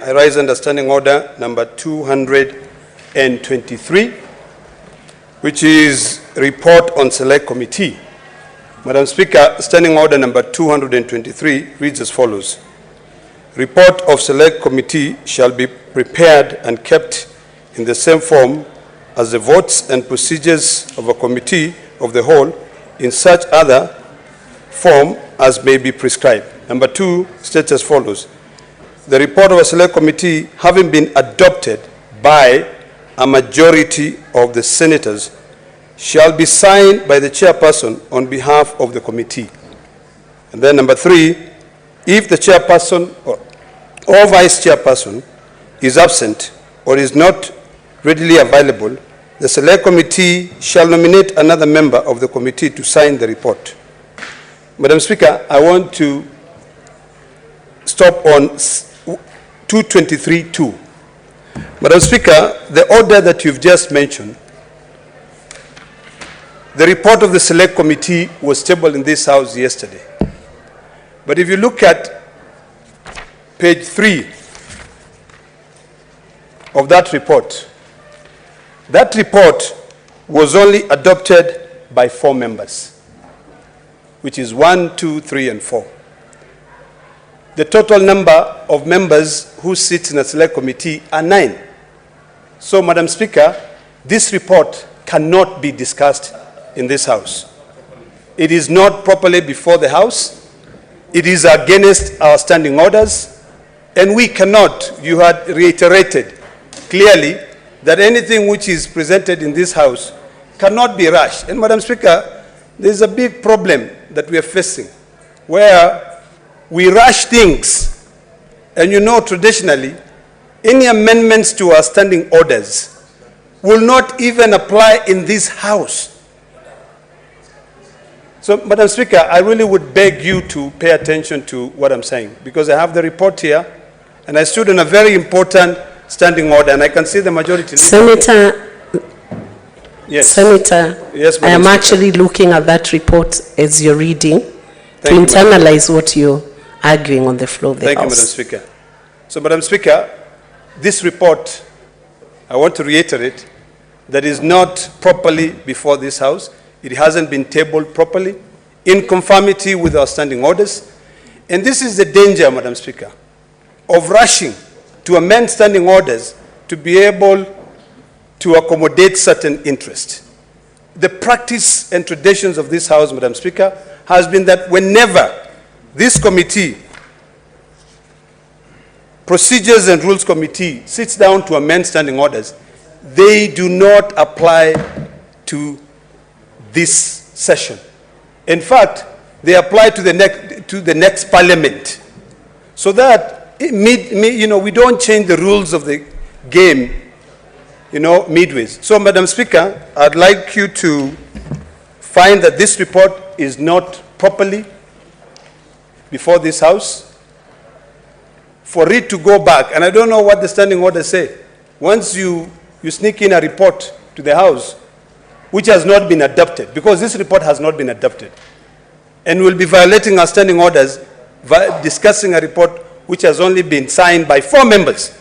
I rise under Standing Order number 223, which is Report on Select Committee. Madam Speaker, Standing Order number 223 reads as follows. Report of Select Committee shall be prepared and kept in the same form as the votes and procedures of a committee of the whole in such other form as may be prescribed. Number 2 states as follows. The report of a select committee having been adopted by a majority of the senators shall be signed by the chairperson on behalf of the committee. And then number 3, if the chairperson or vice chairperson is absent or is not readily available, the select committee shall nominate another member of the committee to sign the report. Madam Speaker, I want to stop on 223.2. Madam Speaker, the order that you've just mentioned, the report of the Select Committee was tabled in this House yesterday. But if you look at page 3 of that report was only adopted by 4 members, which is 1, 2, 3, and 4. The total number of members who sit in a select committee are 9. So, Madam Speaker, this report cannot be discussed in this House. It is not properly before the House. It is against our standing orders. And we cannot, you had reiterated clearly that anything which is presented in this House cannot be rushed. And, Madam Speaker, there is a big problem that we are facing where we rush things, and you know traditionally, any amendments to our standing orders will not even apply in this House. So, Madam Speaker, I really would beg you to pay attention to what I'm saying, because I have the report here, and I stood on a very important standing order, and I can see the majority. Senator, yes. Senator, yes, I am Speaker. actually looking at that report as you're reading to internalize what you're arguing on the floor of the House. Thank you, Madam Speaker. So, Madam Speaker, this report, I want to reiterate, that is not properly before this House. It hasn't been tabled properly, in conformity with our standing orders. And this is the danger, Madam Speaker, of rushing to amend standing orders to be able to accommodate certain interests. The practice and traditions of this House, Madam Speaker, has been that whenever this committee, Procedures and Rules Committee, sits down to amend standing orders, they do not apply to this session. In fact, they apply to the next parliament. So that, we don't change the rules of the game, midways. So, Madam Speaker, I'd like you to find that this report is not properly before this House, for it to go back. And I don't know what the standing orders say. Once you sneak in a report to the House, which has not been adopted, because this report has not been adopted, and will be violating our standing orders, discussing a report which has only been signed by 4 members.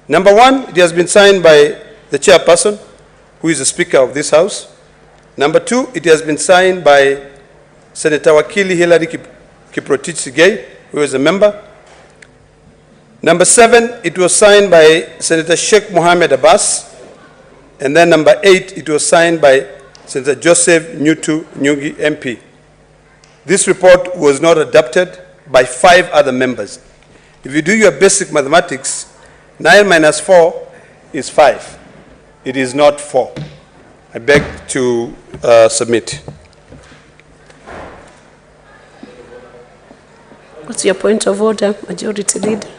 Number 1, it has been signed by the chairperson, who is the Speaker of this House. Number 2, it has been signed by Senator Wakili Hillary Kiprotich Sigei, who is a member. Number 7, it was signed by Senator Sheikh Mohammed Abbas. And then number 8, it was signed by Senator Joseph Nyutu Nyungi, MP. This report was not adopted by 5 other members. If you do your basic mathematics, 9 minus 4 is 5. It is not 4. I beg to submit. What's your point of order, Majority Leader?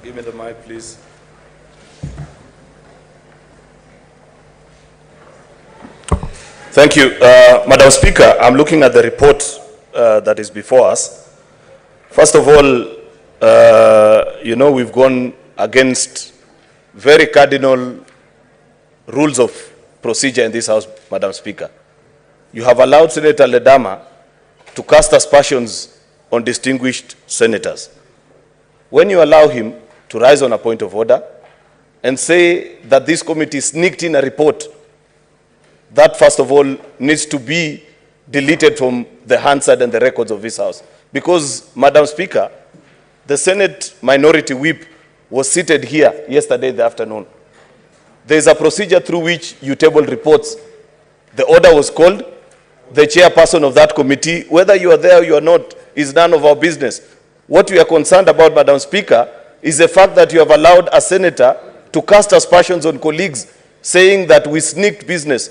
Give me the mic, please. Thank you. Madam Speaker, I'm looking at the report that is before us. First of all, we've gone against very cardinal rules of procedure in this House, Madam Speaker. You have allowed Senator Ledama to cast aspersions on distinguished senators. When you allow him to rise on a point of order and say that this committee sneaked in a report, that first of all needs to be deleted from the Hansard and the records of this House. Because, Madam Speaker, the Senate Minority Whip was seated here yesterday in the afternoon. There is a procedure through which you table reports. The order was called. The chairperson of that committee, whether you are there or you are not, is none of our business. What we are concerned about, Madam Speaker, is the fact that you have allowed a senator to cast aspersions on colleagues, saying that we sneaked business,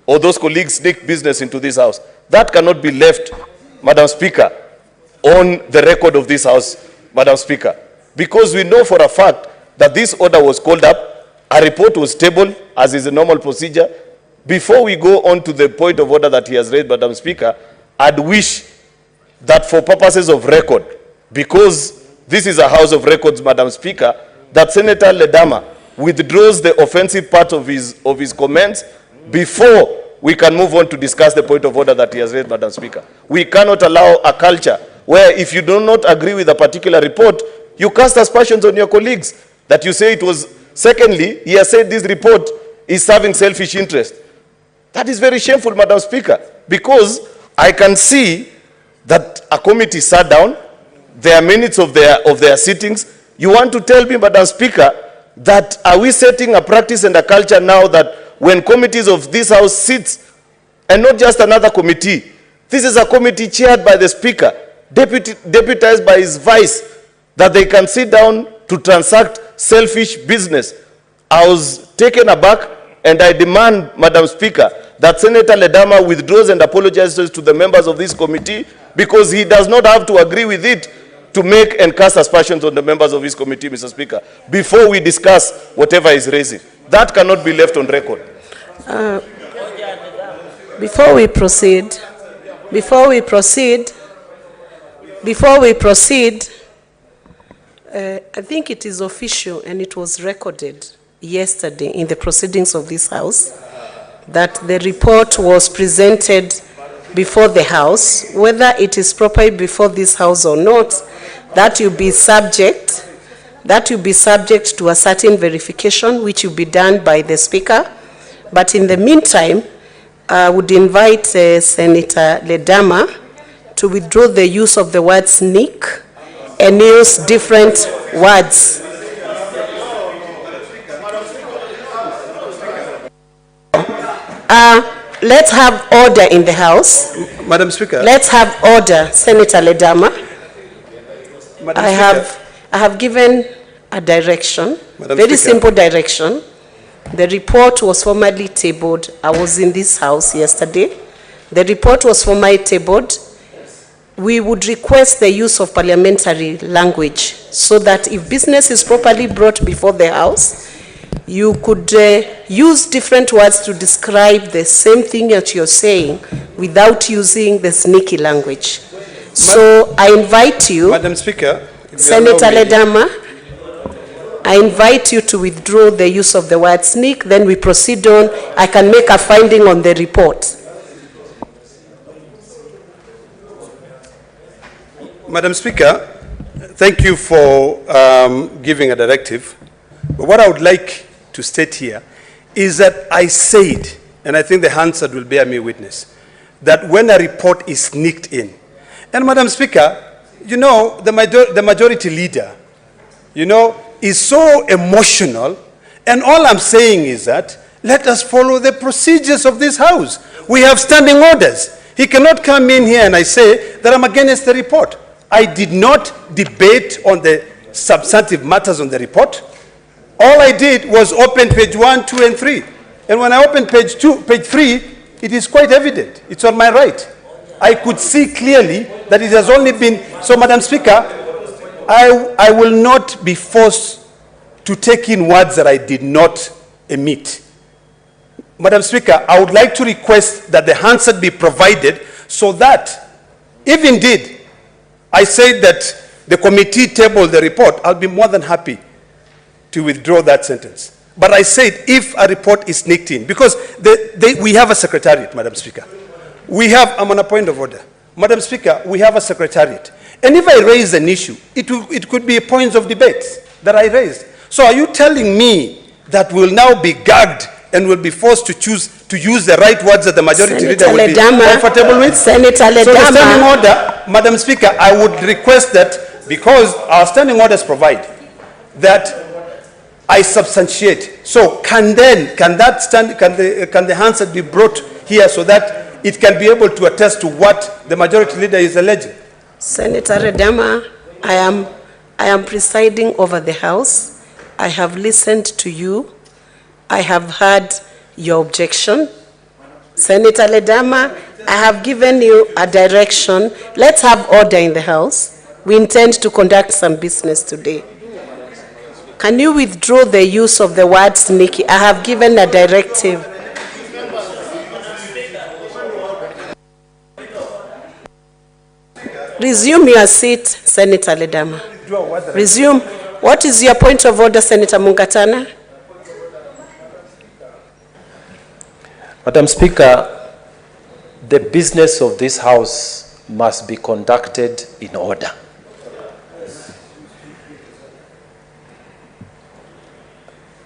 or those colleagues sneaked business into this House. That cannot be left, Madam Speaker, on the record of this House, Madam Speaker, because we know for a fact that this order was called up, a report was tabled, as is a normal procedure. Before we go on to the point of order that he has raised, Madam Speaker, I'd wish that for purposes of record, because this is a House of Records, Madam Speaker, that Senator Ledama withdraws the offensive part of his comments before we can move on to discuss the point of order that he has raised, Madam Speaker. We cannot allow a culture where if you do not agree with a particular report, you cast aspersions on your colleagues, that you say it was. Secondly, he has said this report is serving selfish interest. That is very shameful, Madam Speaker, because I can see that a committee sat down, there are minutes of their sittings. You want to tell me, Madam Speaker, that are we setting a practice and a culture now that when committees of this House sit, and not just another committee, this is a committee chaired by the Speaker, deputized by his vice, that they can sit down to transact selfish business? I was taken aback, and I demand, Madam Speaker, that Senator Ledama withdraws and apologizes to the members of this committee, because he does not have to agree with it to make and cast aspersions on the members of this committee, Mr. Speaker, before we discuss whatever is raising. That cannot be left on record. Before we proceed, I think it is official and it was recorded yesterday in the proceedings of this House that the report was presented before the House. Whether it is properly before this House or not, that will be subject to a certain verification, which will be done by the Speaker. But in the meantime, I would invite Senator Ledama to withdraw the use of the word sneak and use different words. Let's have order in the House. Madam Speaker. Let's have order, Senator Ledama. Madam I have given a direction, Madam very Speaker. simple direction. The report was formally tabled. I was in this House yesterday. The report was formally tabled. We would request the use of parliamentary language so that if business is properly brought before the House, you could use different words to describe the same thing that you're saying without using the sneaky language. So I invite you, Madam Speaker, Senator Ledama, I invite you to withdraw the use of the word sneak, then we proceed on. I can make a finding on the report. Madam Speaker, thank you for giving a directive. But what I would like to state here is that I said, and I think the Hansard will bear me witness, that when a report is sneaked in, and Madam Speaker, you know, the majority leader, you know, is so emotional, and all I'm saying is that let us follow the procedures of this House. We have standing orders. He cannot come in here and I say that I'm against the report. I did not debate on the substantive matters on the report. All I did was open page 1, 2, and 3. And when I opened page 3, it is quite evident. It's on my right. I could see clearly that it has only been... So, Madam Speaker, I will not be forced to take in words that I did not emit. Madam Speaker, I would like to request that the Hansard be provided so that, if indeed I say that the committee tabled the report, I'll be more than happy to withdraw that sentence. But I said if a report is sneaked in, because we have a secretariat, Madam Speaker. I'm on a point of order. Madam Speaker, we have a secretariat. And if I raise an issue, it could be points of debate that I raised. So are you telling me that we'll now be gagged and will be forced to choose to use the right words that the majority leader will be comfortable with? Senator Ledama. So the standing order, Madam Speaker, I would request that, because our standing orders provide that I substantiate. So can the Hansard be brought here so that it can be able to attest to what the majority leader is alleging? Senator Ledama, I am presiding over the House. I have listened to you. I have heard your objection. Senator Ledama, I have given you a direction. Let's have order in the House. We intend to conduct some business today. Can you withdraw the use of the word sneaky? I have given a directive. Resume your seat, Senator Ledama. Resume. What is your point of order, Senator Mungatana? Madam Speaker, the business of this House must be conducted in order.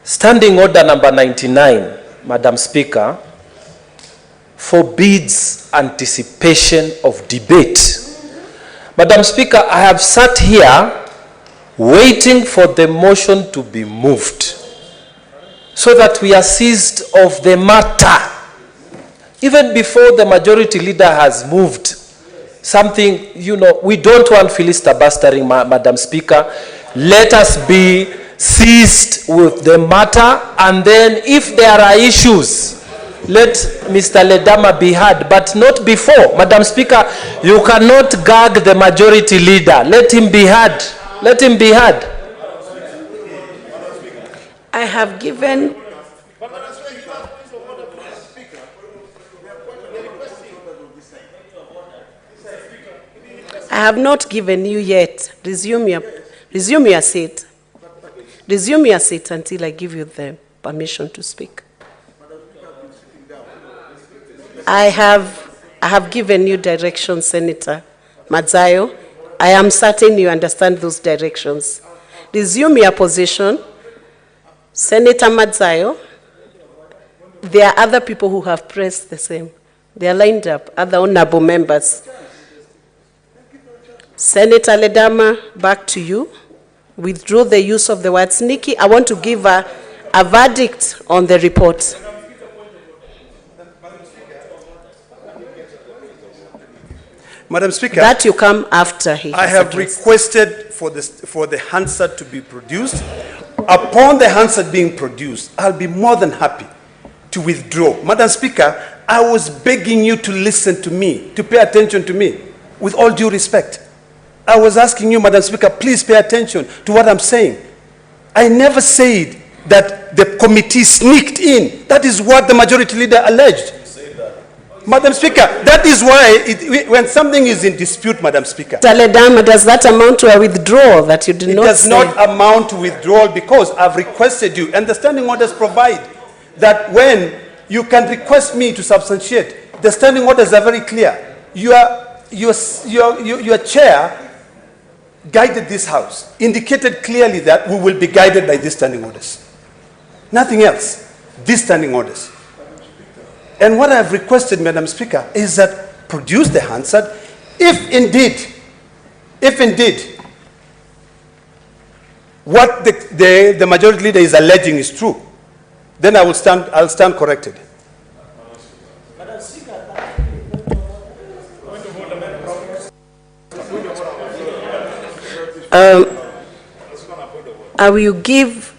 Standing Order number 99, Madam Speaker, forbids anticipation of debate. Madam Speaker, I have sat here waiting for the motion to be moved so that we are seized of the matter. Even before the majority leader has moved something, we don't want filibustering, Madam Speaker. Let us be seized with the matter, and then if there are issues, let Mr. Ledama be heard, but not before. Madam Speaker, you cannot gag the majority leader. Let him be heard. Let him be heard. I have given... I have not given you yet. Resume your seat. Resume your seat until I give you the permission to speak. I have given you directions, Senator Madzayo. I am certain you understand those directions. Resume your position. Senator Madzayo, there are other people who have pressed the same. They are lined up, other honorable members. Senator Ledama, back to you. Withdraw the use of the word sneaky. I want to give a verdict on the report. Madam Speaker, that you come after he I have requested for the Hansard to be produced. Upon the Hansard being produced, I'll be more than happy to withdraw. Madam Speaker, I was begging you to listen to me, to pay attention to me, with all due respect. I was asking you, Madam Speaker, please pay attention to what I'm saying. I never said that the committee sneaked in. That is what the majority leader alleged. Madam Speaker, that is why when something is in dispute, Madam Speaker. Ledama, does that amount to a withdrawal that you did not say? It does not amount to withdrawal because I've requested you, and the standing orders provide that when you can request me to substantiate, the standing orders are very clear. Your chair guided this House, indicated clearly that we will be guided by these standing orders. Nothing else, these standing orders. And what I've requested, Madam Speaker, is that produce the Hansard. If indeed, what the majority leader is alleging is true, then I'll stand corrected. I will give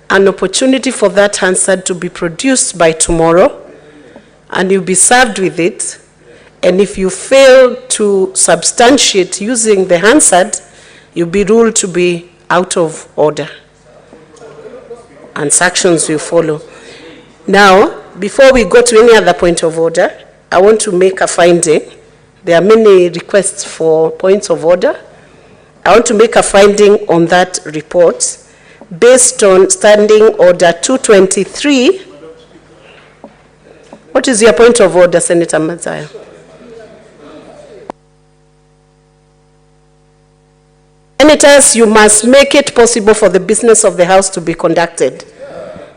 an opportunity for that Hansard to be produced by tomorrow, and you'll be served with it. And if you fail to substantiate using the Hansard, you'll be ruled to be out of order, and sanctions will follow. Now, before we go to any other point of order, I want to make a finding. There are many requests for points of order. I want to make a finding on that report based on Standing Order 223. What is your point of order, Senator Madzayo? Senators, you must make it possible for the business of the House to be conducted.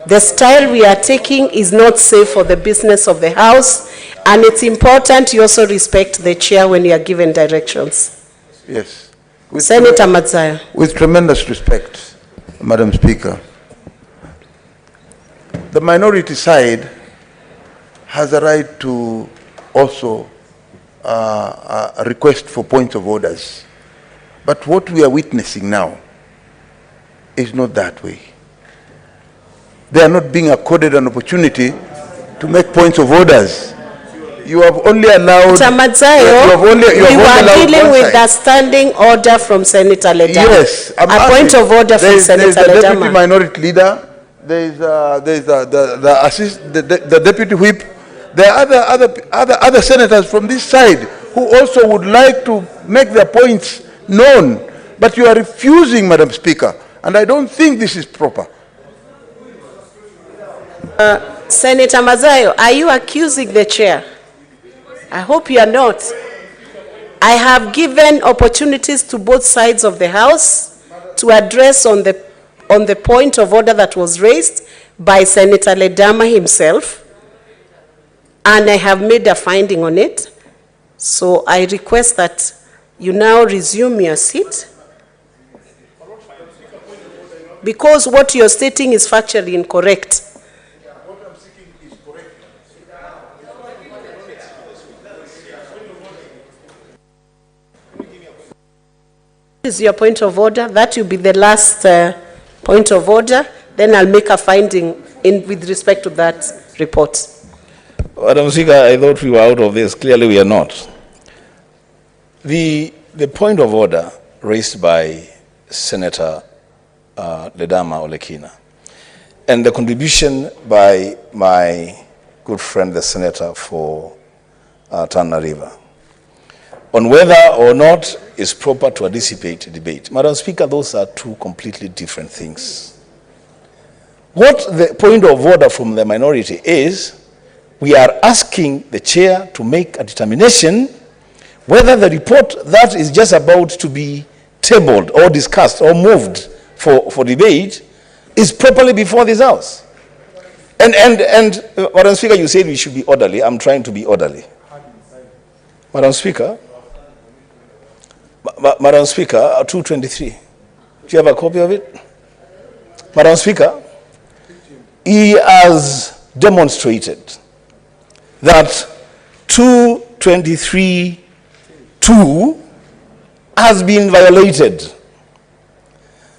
The style we are taking is not safe for the business of the House, and it's important you also respect the chair when you are given directions. Yes. Senator Matsaya. With tremendous respect, Madam Speaker, the minority side has a right to also a request for points of orders. But what we are witnessing now is not that way. They are not being accorded an opportunity to make points of orders. You have only allowed... Mr. Matsayo, we were dealing with the standing order from Senator Ledama. Yes. A point of order from Senator Ledama. There is the deputy minority leader, there is the deputy whip. There are other senators from this side who also would like to make their points known. But you are refusing, Madam Speaker, and I don't think this is proper. Senator Mazayo, are you accusing the chair? I hope you are not. I have given opportunities to both sides of the House to address on the point of order that was raised by Senator Ledama himself, and I have made a finding on it. So I request that you now resume your seat, because what you're stating is factually incorrect. Is your point of order? That will be the last point of order. Then I'll make a finding with respect to that report. Madam Speaker, I thought we were out of this. Clearly we are not. The point of order raised by Senator Ledama Olekina and the contribution by my good friend, the Senator for Tana River, on whether or not it's proper to anticipate debate. Madam Speaker, those are two completely different things. What the point of order from the minority is, we are asking the chair to make a determination whether the report that is just about to be tabled or discussed or moved for debate is properly before this House. And Madam Speaker, you said we should be orderly. I'm trying to be orderly. Madam Speaker, Madam Speaker, 223. Do you have a copy of it? Madam Speaker, he has demonstrated that 223(2) has been violated.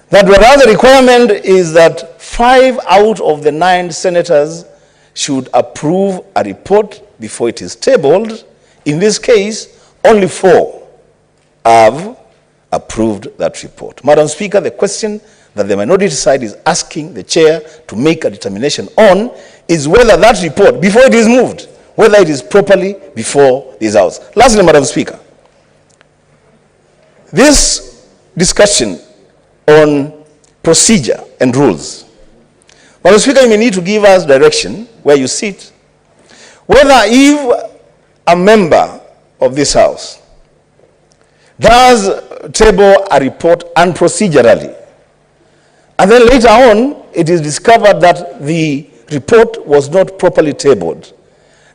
That whereas the requirement is that 5 out of the 9 senators should approve a report before it is tabled, in this case, only 4 have approved that report. Madam Speaker, the question that the minority side is asking the chair to make a determination on is whether that report, before it is moved, whether it is properly before this House. Lastly, Madam Speaker, this discussion on procedure and rules, Madam Speaker, you may need to give us direction where you sit, whether if a member of this House does table a report unprocedurally, and then later on it is discovered that the report was not properly tabled,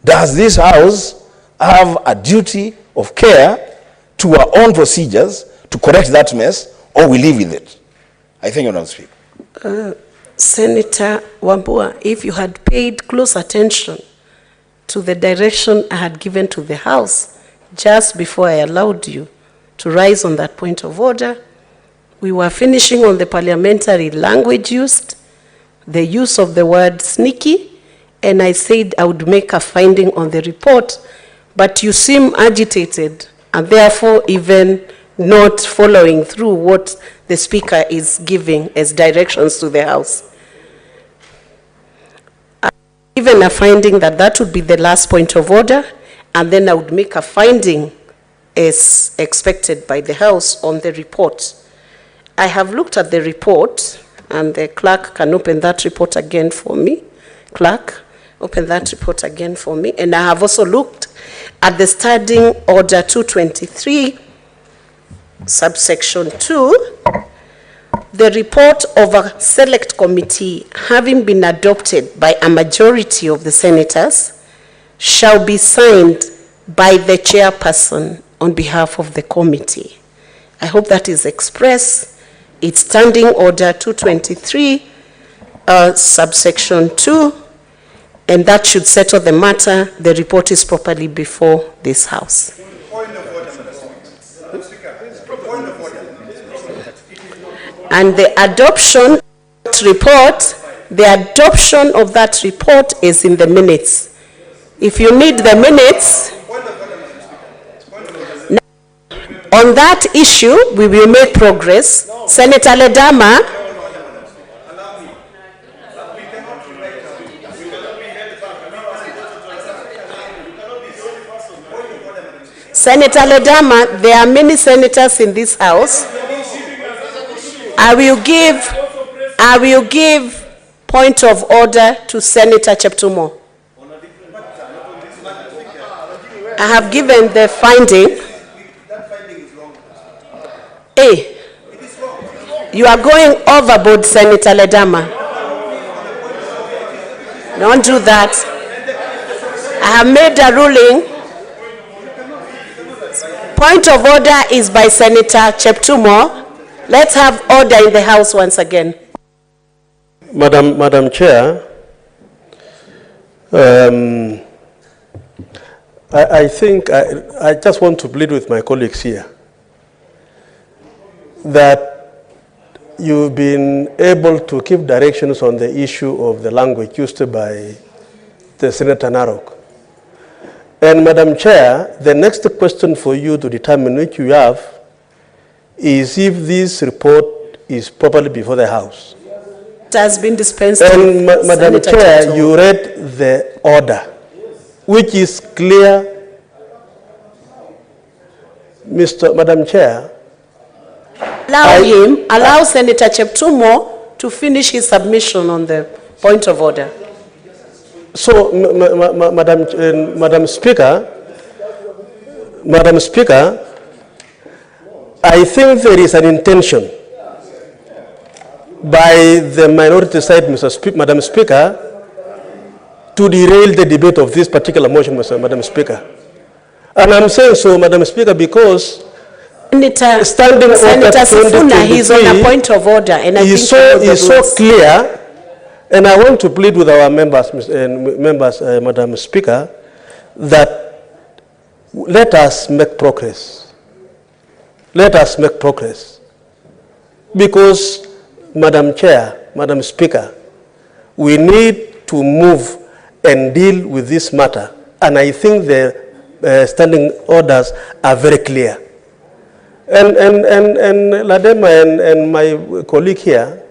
does this House have a duty of care to our own procedures to correct that mess, or we live with it? I think you don't speak. Senator Wambua, if you had paid close attention to the direction I had given to the House just before I allowed you to rise on that point of order, we were finishing on the parliamentary language used, the use of the word sneaky, and I said I would make a finding on the report, but you seem agitated and therefore even not following through what the Speaker is giving as directions to the House. I've given a finding that that would be the last point of order, and then I would make a finding as expected by the House on the report. I have looked at the report, and the clerk can open that report again for me. Clerk, open that report again for me. And I have also looked at the standing order 223, subsection 2, the report of a select committee having been adopted by a majority of the senators shall be signed by the chairperson on behalf of the committee. I hope that is expressed. It's Standing Order 223, subsection 2, and that should settle the matter. The report is properly before this House. And the adoption report, the adoption of that report is in the minutes. If you need the minutes, on that issue, we will make progress. Senator Ledama. Senator Ledama, there are many senators in this House. I will give point of order to Senator Cheptumo. I have given the finding. Hey, you are going overboard, Senator Ledama. Don't do that. I have made a ruling. Point of order is by Senator Cheptumo. Let's have order in the House once again. Madam Chair, I think I just want to plead with my colleagues here that you've been able to give directions on the issue of the language used by the Senator Narok. And Madam Chair, the next question for you to determine which you have is if this report is properly before the House. It has been dispensed. And Madam Chair, you read the order, which is clear. Madam Chair, allow Senator Cheptumo to finish his submission on the point of order. So, Madam Speaker, I think there is an intention by the minority side, Madam Speaker, to derail the debate of this particular motion, Madam Speaker. And I'm saying so, Madam Speaker, because Senator Sifuna, he's on a point of order, and I think is so clear. And I want to plead with our members, Madam Speaker, that let us make progress. Let us make progress. Because, Madam Chair, Madam Speaker, we need to move and deal with this matter. And I think the standing orders are very clear. And Ladema and my colleague here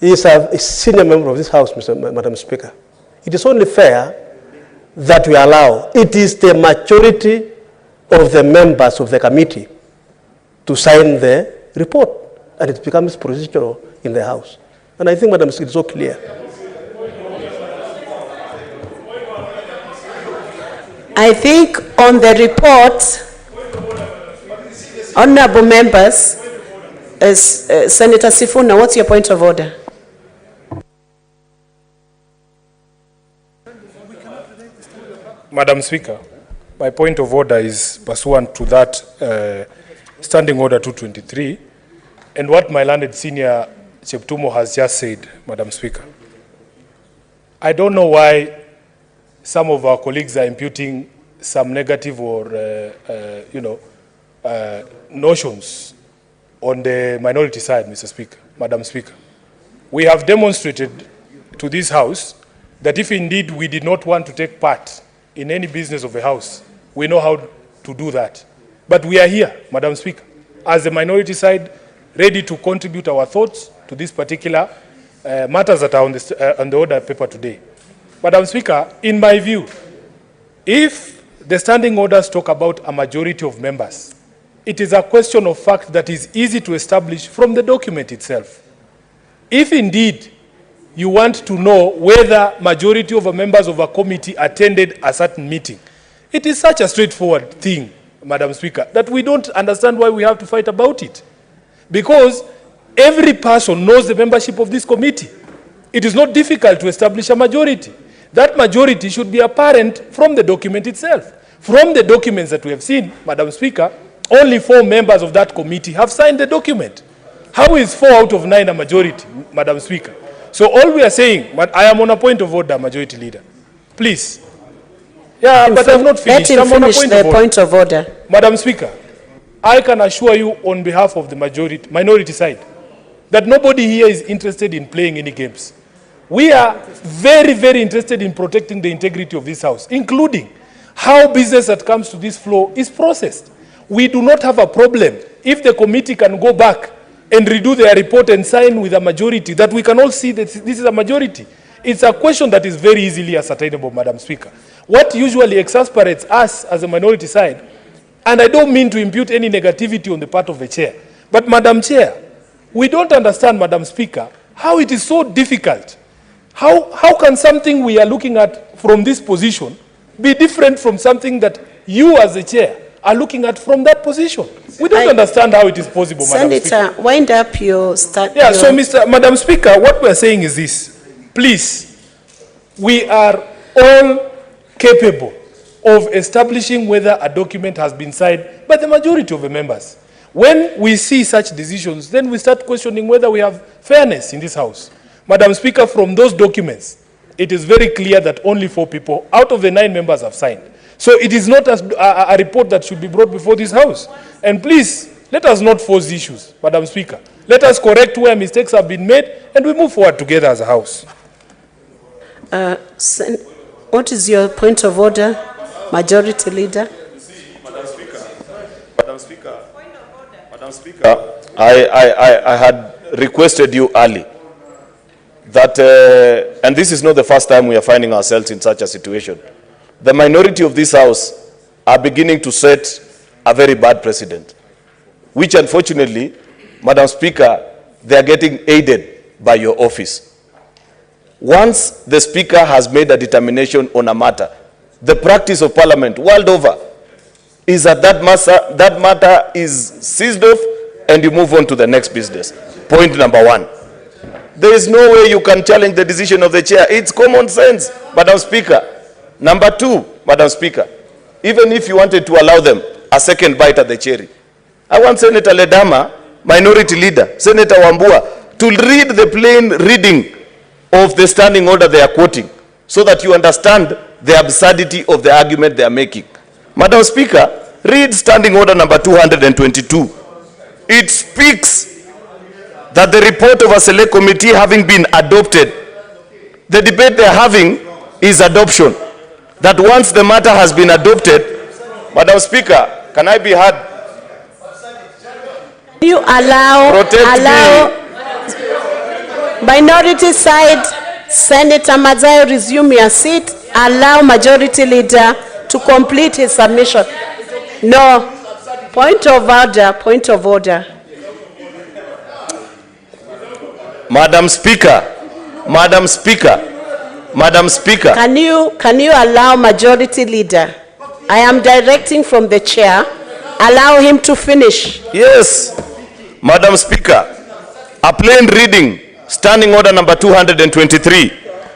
is a senior member of this House, Madam Speaker. It is only fair that we allow. It is the majority of the members of the committee to sign the report, and it becomes procedural in the House. And I think, Madam, it's so clear. I think on the report, honorable members, Senator Sifuna, what's your point of order? Madam Speaker, my point of order is pursuant to that Standing Order 223, and what my learned senior Cheptumo has just said, Madam Speaker. I don't know why some of our colleagues are imputing some negative or, notions on the minority side, Mr. Speaker, Madam Speaker. We have demonstrated to this House that if indeed we did not want to take part in any business of the House, we know how to do that. But we are here, Madam Speaker, as the minority side, ready to contribute our thoughts to these particular matters that are on the order paper today. Madam Speaker, in my view, if the standing orders talk about a majority of members, it is a question of fact that is easy to establish from the document itself. If indeed you want to know whether majority of the members of a committee attended a certain meeting, it is such a straightforward thing Madam Speaker, that we don't understand why we have to fight about it. Because every person knows the membership of this committee. It is not difficult to establish a majority. That majority should be apparent from the document itself. From the documents that we have seen, Madam Speaker, only 4 members of that committee have signed the document. How is 4 out of 9 a majority, Madam Speaker? So all we are saying, I am on a point of order, Majority Leader. Please. Yeah, but I have not finished. Let him finish the point of order. Madam Speaker, I can assure you on behalf of the minority side that nobody here is interested in playing any games. We are very, very interested in protecting the integrity of this House, including how business that comes to this floor is processed. We do not have a problem if the committee can go back and redo their report and sign with a majority, that we can all see that this is a majority. It's a question that is very easily ascertainable, Madam Speaker. What usually exasperates us as a minority side, and I don't mean to impute any negativity on the part of the chair, but Madam Chair, we don't understand, Madam Speaker, how it is so difficult. How can something we are looking at from this position be different from something that you as the chair are looking at from that position? We don't understand how it is possible, Madam Speaker. Senator, wind up your start. Yeah, so Madam Speaker, what we are saying is this. Please, we are all capable of establishing whether a document has been signed by the majority of the members. When we see such decisions, then we start questioning whether we have fairness in this House. Madam Speaker, from those documents, it is very clear that only 4 people out of the 9 members have signed. So it is not a report that should be brought before this House. And please, let us not force issues, Madam Speaker. Let us correct where mistakes have been made, and we move forward together as a House. What is your point of order, Majority Leader? Madam Speaker, I had requested you early that, and this is not the first time we are finding ourselves in such a situation. The minority of this House are beginning to set a very bad precedent, which unfortunately, Madam Speaker, they are getting aided by your office. Once the Speaker has made a determination on a matter, the practice of Parliament world over is that that matter is seized off and you move on to the next business. Point number 1. There is no way you can challenge the decision of the chair. It's common sense, Madam Speaker. Number 2, Madam Speaker, even if you wanted to allow them a second bite at the cherry, I want Senator Ledama, Minority Leader, Senator Wambua, to read the plain reading of the standing order they are quoting, so that you understand the absurdity of the argument they are making. Madam Speaker, read standing order number 222. It speaks that the report of a select committee having been adopted, the debate they are having is adoption. That once the matter has been adopted, Madam Speaker, can I be heard? You allow minority side, Senator Mazayo, resume your seat. Allow Majority Leader to complete his submission. No. Point of order. Point of order. Madam Speaker, Madam Speaker, Madam Speaker. Can you allow Majority Leader? I am directing from the chair. Allow him to finish. Yes, Madam Speaker. A plain reading, standing order number 223,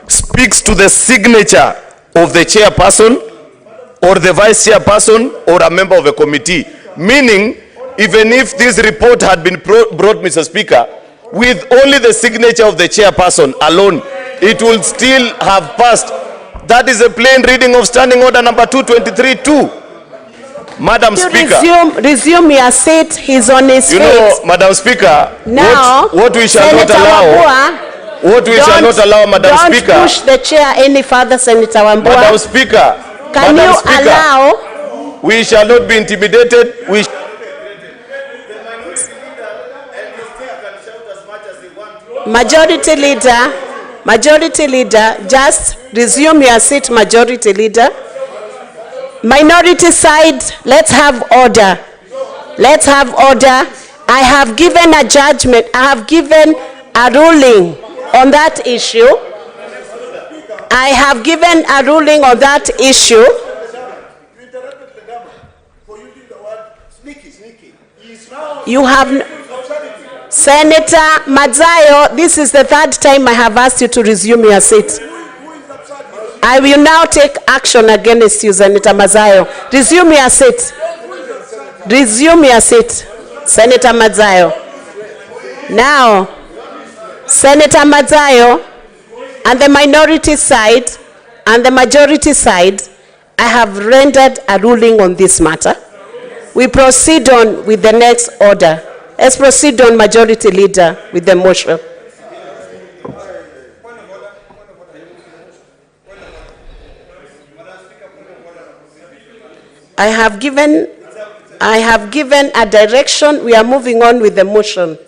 speaks to the signature of the chairperson or the vice chairperson or a member of a committee. Meaning, even if this report had been brought, Mr. Speaker, with only the signature of the chairperson alone, it will still have passed. That is a plain reading of standing order number 223 too. Madam Speaker. Resume your seat. He's on his feet. You know, Madam Speaker, now, what we shall not allow, Madam Speaker. Don't push the chair any further, Senator Wambua. Madam Speaker. Can Madam you Speaker, allow? We shall not be intimidated. Majority Leader, just resume your seat, Majority Leader. Minority side, let's have order. Let's have order. I have given a judgment. I have given a ruling on that issue. I have given a ruling on that issue. You have... Senator Madzayo, this is the third time I have asked you to resume your seat. I will now take action against you, Senator Madzayo. Resume your seat. Resume your seat, Senator Madzayo. Now, Senator Madzayo, and the minority side and the majority side, I have rendered a ruling on this matter. We proceed on with the next order. Let's proceed on, Majority Leader, with the motion. I have given a direction. We are moving on with the motion.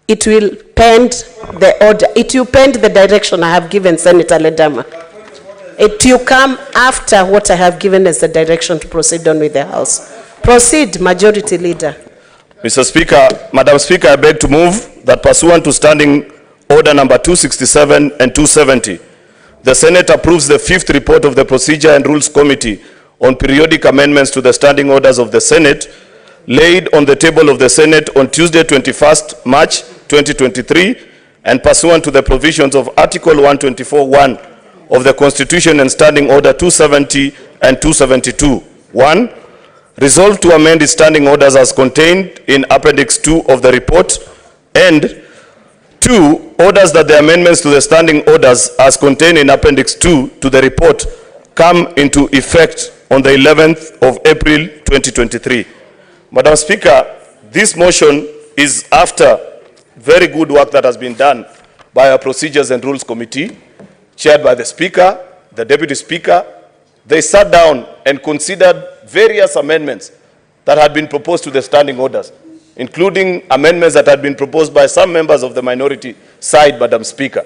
It will pend the order. It will pend the direction I have given, Senator Ledama. It will come after what I have given as the direction to proceed on with the House. Proceed, Majority Leader. Mr. Speaker, Madam Speaker, I beg to move that pursuant to Standing Order number 267 and 270, the Senate approves the fifth report of the Procedure and Rules Committee on periodic amendments to the standing orders of the Senate, laid on the table of the Senate on Tuesday, 21st March 2023, and pursuant to the provisions of Article 124(1) of the Constitution and Standing Order 270 and 272. 1. Resolved to amend its standing orders as contained in Appendix 2 of the report, and 2. Orders that the amendments to the standing orders as contained in Appendix 2 to the report come into effect on the 11th of April 2023. Madam Speaker, this motion is after very good work that has been done by our Procedures and Rules Committee, chaired by the Speaker, the Deputy Speaker. They sat down and considered various amendments that had been proposed to the standing orders, including amendments that had been proposed by some members of the minority side, Madam Speaker.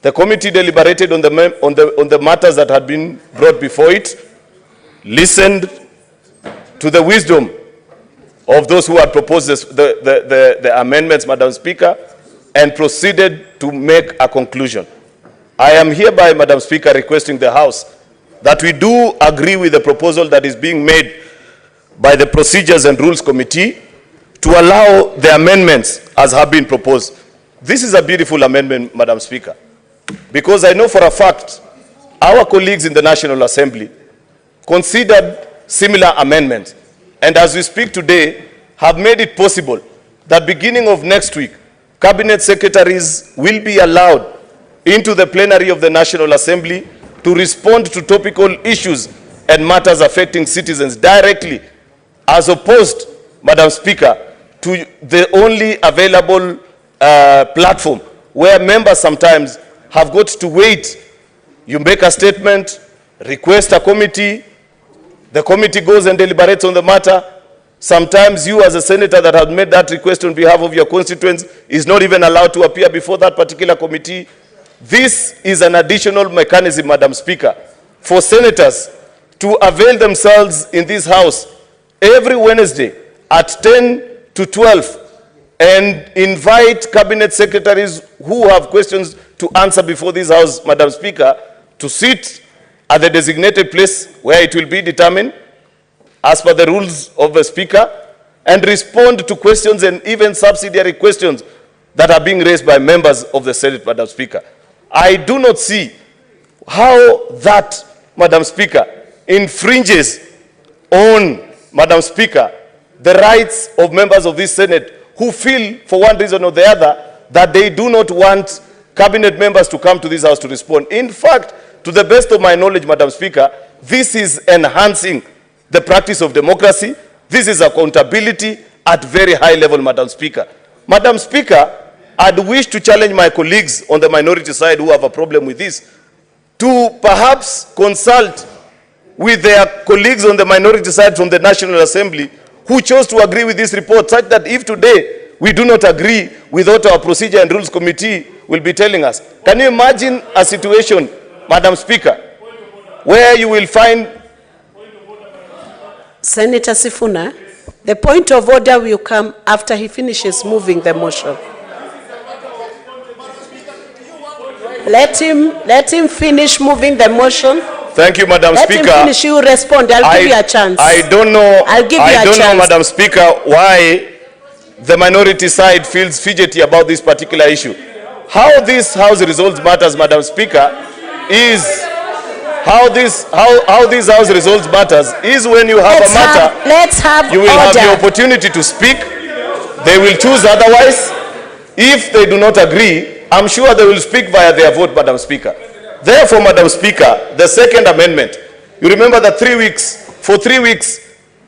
The committee deliberated on the matters that had been brought before it, listened to the wisdom of those who had proposed the amendments, Madam Speaker, and proceeded to make a conclusion. I am hereby, Madam Speaker, requesting the House that we do agree with the proposal that is being made by the Procedures and Rules Committee to allow the amendments as have been proposed. This is a beautiful amendment, Madam Speaker, because I know for a fact our colleagues in the National Assembly considered similar amendments, and as we speak today, have made it possible that beginning of next week, Cabinet Secretaries will be allowed into the plenary of the National Assembly to respond to topical issues and matters affecting citizens directly, as opposed, Madam Speaker, to the only available platform where members sometimes have got to wait. You make a statement, request a committee, the committee goes and deliberates on the matter. Sometimes you as a senator that has made that request on behalf of your constituents is not even allowed to appear before that particular committee. This is an additional mechanism, Madam Speaker, for senators to avail themselves in this House every Wednesday at 10 to 12 and invite cabinet secretaries who have questions to answer before this House, Madam Speaker, to sit at the designated place where it will be determined as per the rules of the Speaker and respond to questions and even subsidiary questions that are being raised by members of the Senate, Madam Speaker. I do not see how that, Madam Speaker, infringes on, Madam Speaker, the rights of members of this Senate who feel, for one reason or the other, that they do not want cabinet members to come to this House to respond. In fact, to the best of my knowledge, Madam Speaker, this is enhancing the practice of democracy. This is accountability at very high level, Madam Speaker. Madam Speaker, I'd wish to challenge my colleagues on the minority side who have a problem with this to perhaps consult with their colleagues on the minority side from the National Assembly who chose to agree with this report, such that if today we do not agree with what our Procedure and Rules Committee will be telling us. Can you imagine a situation, Madam Speaker, where you will find... Senator Sifuna, the point of order will come after he finishes moving the motion. Let him finish moving the motion. Thank you, Madam Let Speaker. him finish, you respond. I'll give you a chance. I don't know. I'll give you I a don't know, chance. Madam Speaker, why the minority side feels fidgety about this particular issue. How this House resolves matters, Madam Speaker, is how this House resolves matters is when you have a matter. Let's have You will have the order. opportunity to speak. They will choose otherwise. If they do not agree, I'm sure they will speak via their vote, Madam Speaker. Therefore, Madam Speaker, the second amendment, you remember that for 3 weeks,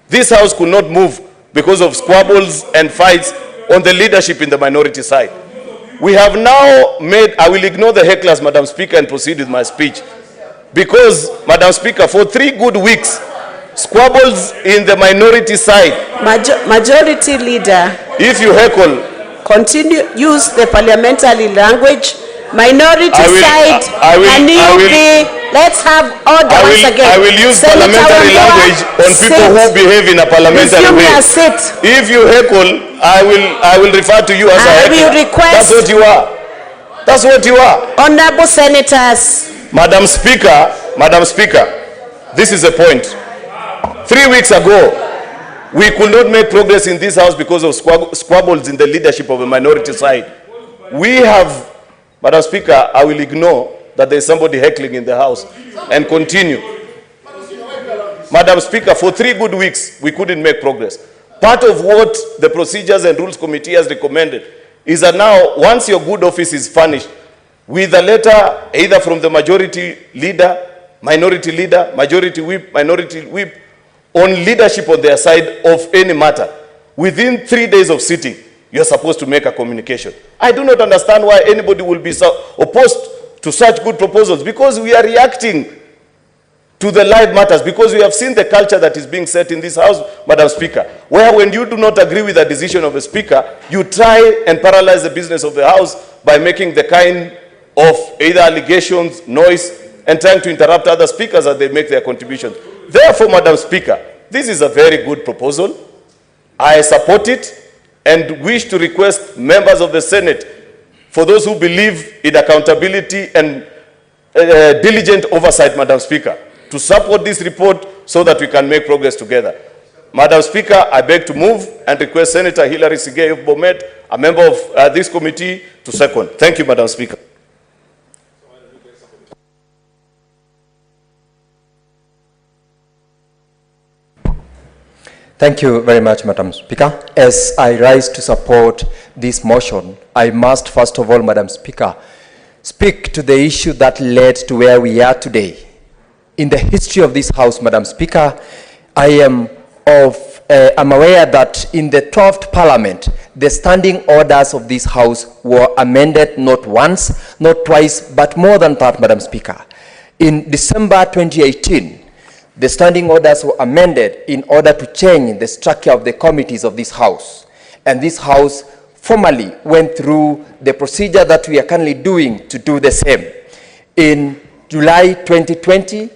this House could not move because of squabbles and fights on the leadership in the minority side. We have now made, I will ignore the hecklers, Madam Speaker, and proceed with my speech. Because, Madam Speaker, for 3 good weeks, squabbles in the minority side. Majority leader, If you heckle, continue, use the parliamentary language. Minority side, let's have order once again. I will use Senator parliamentary Wambua, language on people who behave in a parliamentary resume way. your seat. If you heckle, I will refer to you as a I heckler. will request- That's what you are. That's what you are. Honorable senators, Madam Speaker, this is a point. 3 weeks ago, we could not make progress in this House because of squabbles in the leadership of the minority side. We have, Madam Speaker, I will ignore that there is somebody heckling in the House and continue. Madam Speaker, for 3 good weeks, we couldn't make progress. Part of what the Procedures and Rules Committee has recommended is that now, once your good office is furnished, with a letter either from the majority leader, majority whip, minority whip, on leadership on their side of any matter, within 3 days of sitting, you're supposed to make a communication. I do not understand why anybody will be so opposed to such good proposals, because we are reacting to the live matters, because we have seen the culture that is being set in this House, Madam Speaker, where when you do not agree with the decision of a speaker, you try and paralyze the business of the House by making the kind of either allegations, noise, and trying to interrupt other speakers as they make their contributions. Therefore, Madam Speaker, this is a very good proposal. I support it and wish to request members of the Senate, for those who believe in accountability and diligent oversight, Madam Speaker, to support this report so that we can make progress together. Madam Speaker, I beg to move and request Senator Hilary Sigei of Bomet, a member of this committee, to second. Thank you, Madam Speaker. Thank you very much, Madam Speaker. As I rise to support this motion, I must first of all, Madam Speaker, speak to the issue that led to where we are today. In the history of this House, Madam Speaker, I am aware that in the 12th Parliament, the standing orders of this House were amended not once, not twice, but more than that, Madam Speaker. In December 2018, the standing orders were amended in order to change the structure of the committees of this House. And this House formally went through the procedure that we are currently doing to do the same. In July 2020,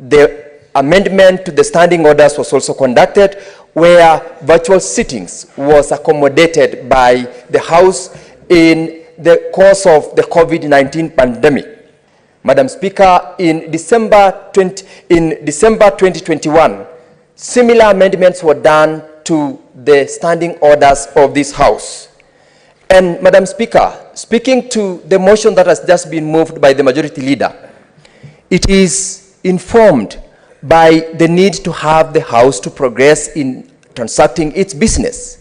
the amendment to the standing orders was also conducted, where virtual sittings was accommodated by the House in the course of the COVID-19 pandemic. Madam Speaker, in December 2021, similar amendments were done to the standing orders of this House. And Madam Speaker, speaking to the motion that has just been moved by the majority leader, it is informed by the need to have the House to progress in transacting its business.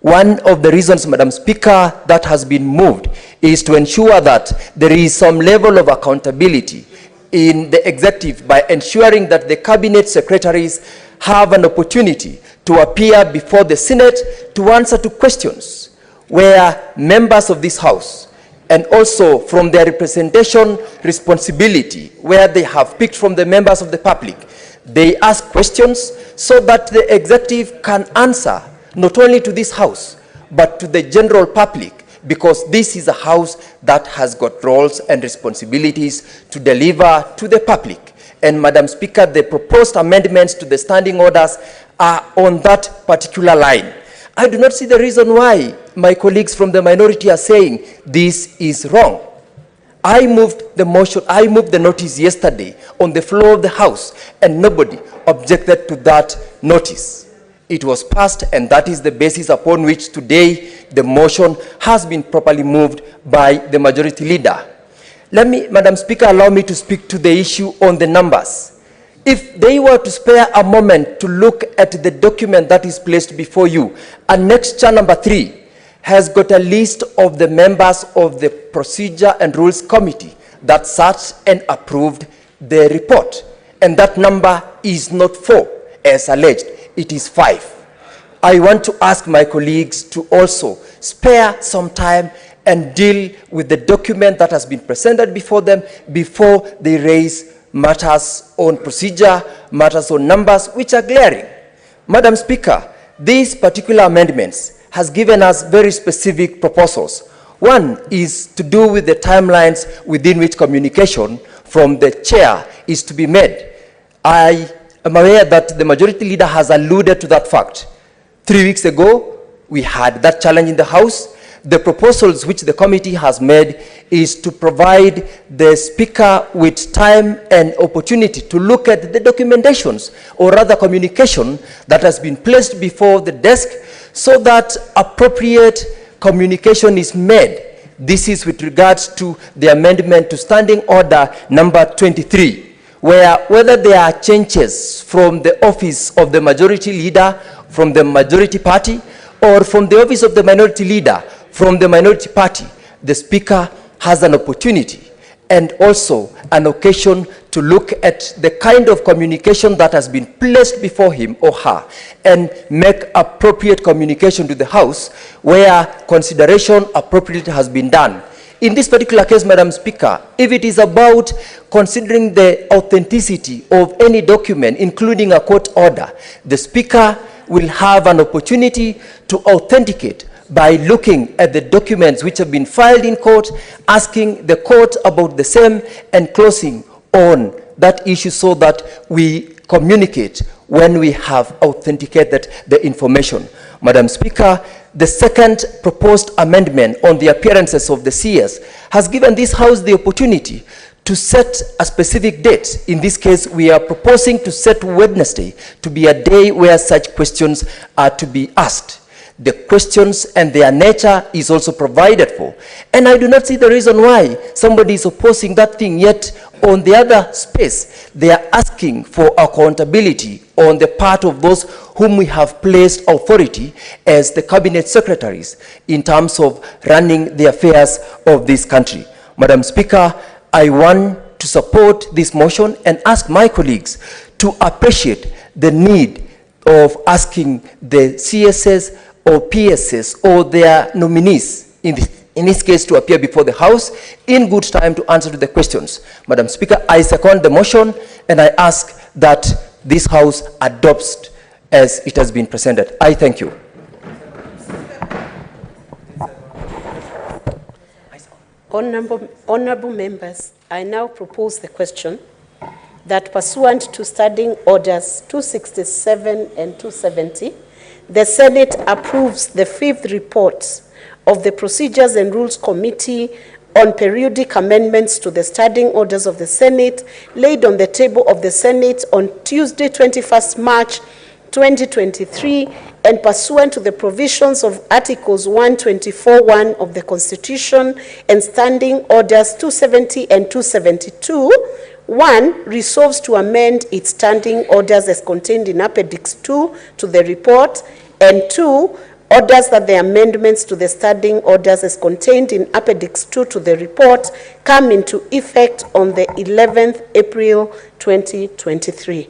One of the reasons, Madam Speaker, that has been moved is to ensure that there is some level of accountability in the executive by ensuring that the cabinet secretaries have an opportunity to appear before the Senate to answer to questions where members of this House, and also from their representation responsibility, where they have picked from the members of the public, they ask questions so that the executive can answer not only to this House, but to the general public, because this is a House that has got roles and responsibilities to deliver to the public. And Madam Speaker, the proposed amendments to the standing orders are on that particular line. I do not see the reason why my colleagues from the minority are saying this is wrong. I moved the motion, I moved the notice yesterday on the floor of the House, and nobody objected to that notice. It was passed, and that is the basis upon which today the motion has been properly moved by the majority leader. Let me, Madam Speaker, allow me to speak to the issue on the numbers. If they were to spare a moment to look at the document that is placed before you, Annexure number 3 has got a list of the members of the Procedure and Rules Committee that sat and approved the report. And that number is not 4, as alleged, it is 5. I want to ask my colleagues to also spare some time and deal with the document that has been presented before them before they raise matters on procedure, matters on numbers, which are glaring. Madam Speaker, these particular amendments has given us very specific proposals. One is to do with the timelines within which communication from the chair is to be made. I am aware that the majority leader has alluded to that fact. 3 weeks ago, we had that challenge in the House. The proposals which the committee has made is to provide the Speaker with time and opportunity to look at the documentations, or rather communication that has been placed before the desk, so that appropriate communication is made. This is with regards to the amendment to Standing Order number 23, where whether there are changes from the office of the majority leader from the majority party, or from the office of the minority leader from the minority party, the Speaker has an opportunity and also an occasion to look at the kind of communication that has been placed before him or her and make appropriate communication to the House where consideration appropriately has been done. In this particular case, Madam Speaker, if it is about considering the authenticity of any document, including a court order, the Speaker will have an opportunity to authenticate by looking at the documents which have been filed in court, asking the court about the same, and closing on that issue so that we communicate when we have authenticated the information. Madam Speaker, the second proposed amendment on the appearances of the CS has given this House the opportunity to set a specific date. In this case, we are proposing to set Wednesday to be a day where such questions are to be asked. The questions and their nature is also provided for. And I do not see the reason why somebody is opposing that thing, yet on the other space, they are asking for accountability on the part of those whom we have placed authority as the cabinet secretaries in terms of running the affairs of this country. Madam Speaker, I want to support this motion and ask my colleagues to appreciate the need of asking the CSS or PSS or their nominees, in this case, to appear before the House in good time to answer to the questions. Madam Speaker, I second the motion, and I ask that this House adopts as it has been presented. I thank you. Honorable members, I now propose the question that pursuant to Standing Orders 267 and 270, the Senate approves the 5th report of the Procedures and Rules Committee on periodic amendments to the Standing Orders of the Senate laid on the table of the Senate on Tuesday, 21st March 2023, and pursuant to the provisions of Articles 124(1) of the Constitution and Standing Orders 270 and 272, 1. Resolves to amend its standing orders as contained in Appendix 2 to the report, and 2. Orders that the amendments to the standing orders as contained in Appendix 2 to the report come into effect on the 11th April 2023.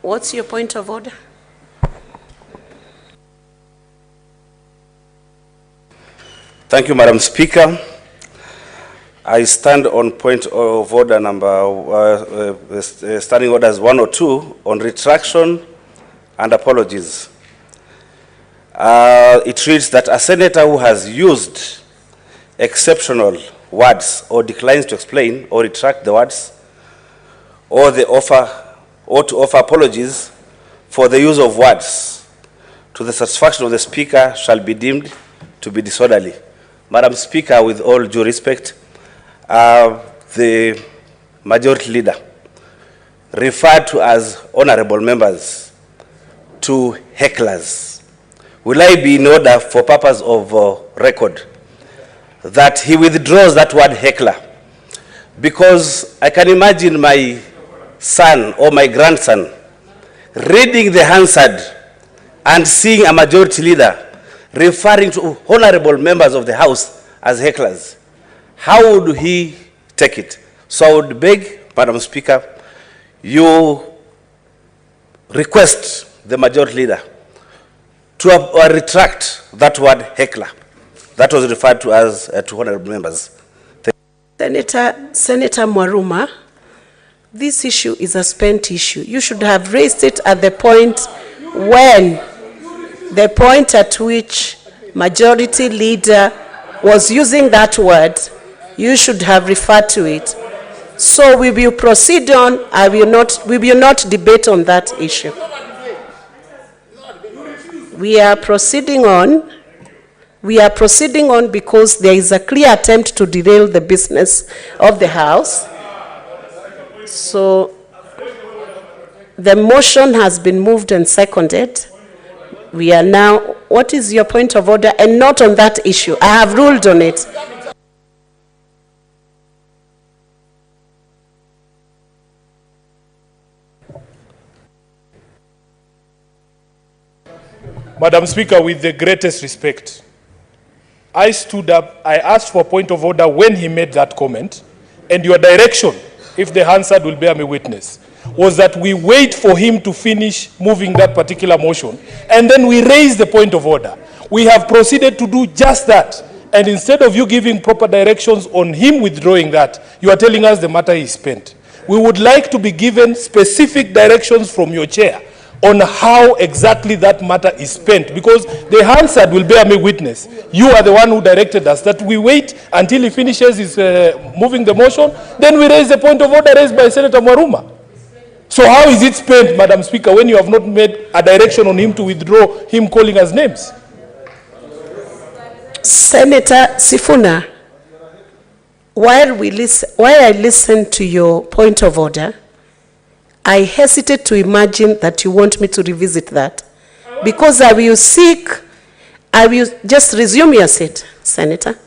What's your point of order? Thank you, Madam Speaker. I stand on point of order number standing orders 1 or 2 on retraction and apologies. It reads that a senator who has used exceptional words or declines to explain or retract the words or to offer apologies for the use of words to the satisfaction of the Speaker shall be deemed to be disorderly. Madam Speaker, with all due respect, the majority leader referred to as honorable members to hecklers. Will I be in order for purpose of record that he withdraws that word heckler? Because I can imagine my son or my grandson reading the Hansard and seeing a majority leader referring to honorable members of the House as hecklers. How would he take it? So I would beg, Madam Speaker, you request the majority leader to retract that word heckler that was referred to as to honorable members. Senator Mwaruma, this issue is a spent issue. You should have raised it at the point at which majority leader was using that word. You should have referred to it. So we will proceed on. We will not debate on that issue. We are proceeding on. We are proceeding on because there is a clear attempt to derail the business of the House. So the motion has been moved and seconded. We are now, what is your point of order? And not on that issue. I have ruled on it. Madam Speaker, with the greatest respect, I stood up, I asked for point of order when he made that comment, and your direction, if the Hansard will bear me witness, was that we wait for him to finish moving that particular motion, and then we raise the point of order. We have proceeded to do just that, and instead of you giving proper directions on him withdrawing that, you are telling us the matter is spent. We would like to be given specific directions from your chair on how exactly that matter is spent, because the Hansard will bear me witness. You are the one who directed us that we wait until he finishes his moving the motion, then we raise the point of order raised by Senator Mwaruma. So how is it spent, Madam Speaker, when you have not made a direction on him to withdraw him calling us names? Senator Sifuna, while I listen to your point of order, I hesitate to imagine that you want me to revisit that. Because I will just resume your seat, Senator.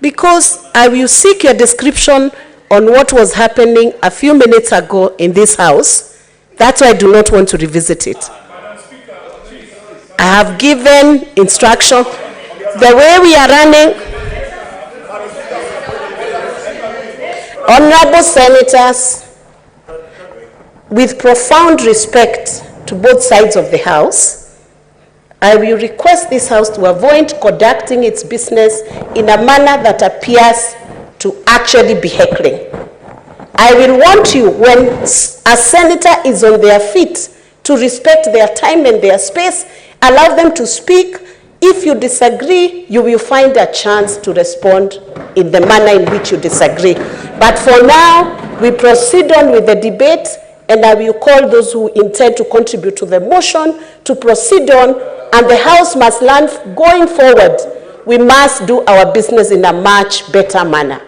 Because I will seek your description on what was happening a few minutes ago in this House. That's why I do not want to revisit it. I have given instruction. The way we are running, honorable senators, with profound respect to both sides of the House, I will request this House to avoid conducting its business in a manner that appears to actually be heckling. I will want you, when a senator is on their feet, to respect their time and their space, allow them to speak. If you disagree, you will find a chance to respond in the manner in which you disagree. But for now, we proceed on with the debate, and I will call those who intend to contribute to the motion to proceed on, and the House must learn going forward. We must do our business in a much better manner.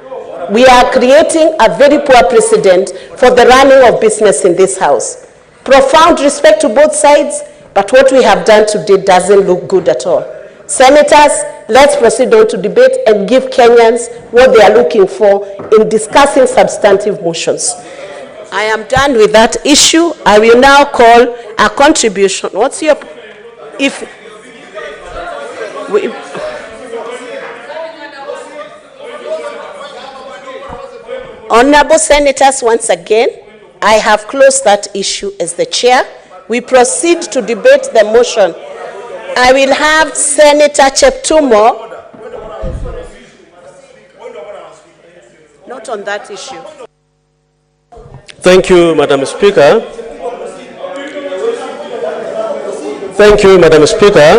We are creating a very poor precedent for the running of business in this House. Profound respect to both sides, but what we have done today doesn't look good at all. Senators, let's proceed on to debate and give Kenyans what they are looking for in discussing substantive motions. I am done with that issue. I will now call a contribution. What's your... Honorable Senators, once again, I have closed that issue as the chair. We proceed to debate the motion. I will have Senator Cheptumo. Not on that issue. Thank you, Madam Speaker. Thank you, Madam Speaker.